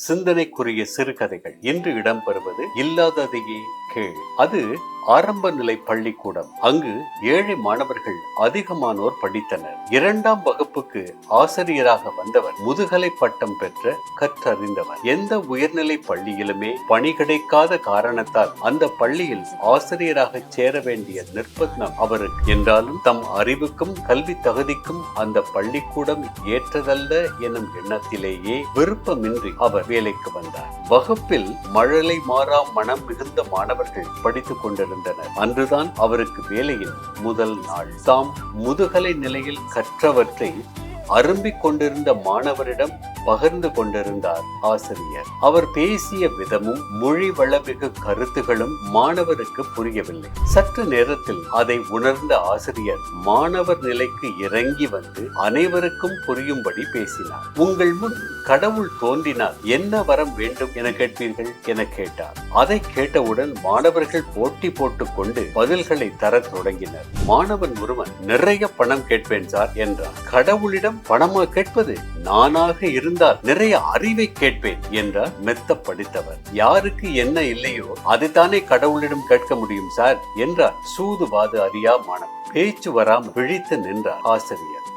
சிந்தனைக்குரிய சிறுகதைகள் இன்று இடம்பெறுவது இல்லாததையே கேள். அது ஆரம்ப நிலை பள்ளிக்கூடம். அங்கு ஏழை மாணவர்கள் அதிகமானோர் படித்தனர். 2ஆம் வகுப்புக்கு ஆசிரியராக வந்தவர் முதுகலை பட்டம் பெற்ற கற்றறிந்தவர். எந்த உயர்நிலை பள்ளியிலுமே பணி கிடைக்காத காரணத்தால் அந்த பள்ளியில் ஆசிரியராக சேர வேண்டிய நிர்பந்தம் அவருக்கு. என்றாலும் தம் அறிவுக்கும் கல்வி தகுதிக்கும் அந்த பள்ளிக்கூடம் ஏற்றதல்ல எனும் எண்ணத்திலேயே விருப்பமின்றி அவர் வேலைக்கு வந்தார். வகுப்பில் மழலை மாறா மனம் மிகுந்த மாணவர்கள் படித்துக் கொண்டிருந்தனர். அன்றுதான் அவருக்கு வேலையின் முதல் நாள். தாம் முதுகலை நிலையில் கற்றவற்றை அரும்பிக் கொண்டிருந்த மாணவரிடம் பகிர்ந்து கொண்டிருந்தார் ஆசிரியர். அவர் பேசிய விதமும் மொழி வளமிகு கருத்துகளும் மாணவருக்கு புரியவில்லை. சற்று நேரத்தில் அதை உணர்ந்த ஆசிரியர் மாணவர் நிலைக்கு இறங்கி வந்து அனைவருக்கும் புரியும்படி பேசினார். உங்கள் முன் கடவுள் தோன்றினார் என்ன வரம் வேண்டும் என கேட்பீர்கள் என கேட்டார். அதை கேட்டவுடன் மாணவர்கள் போட்டி போட்டுக் கொண்டு பதில்களை தர தொடங்கினர். மாணவன் ஒருவன் நிறைய பணம் கேட்பேன் சார் என்றார். கடவுளிடம் பணமா கேட்பது? நானாக இருந்தால் நிறைய அறிவை கேட்பேன் என்றார் மெத்த படித்தவர். யாருக்கு என்ன இல்லையோ அதைத்தானே கடவுளிடம் கேட்க முடியும் சார் என்றார் சூதுவாது அறியா மாணவன். பேச்சு வராமல் விழித்து நின்றார் ஆசிரியர்.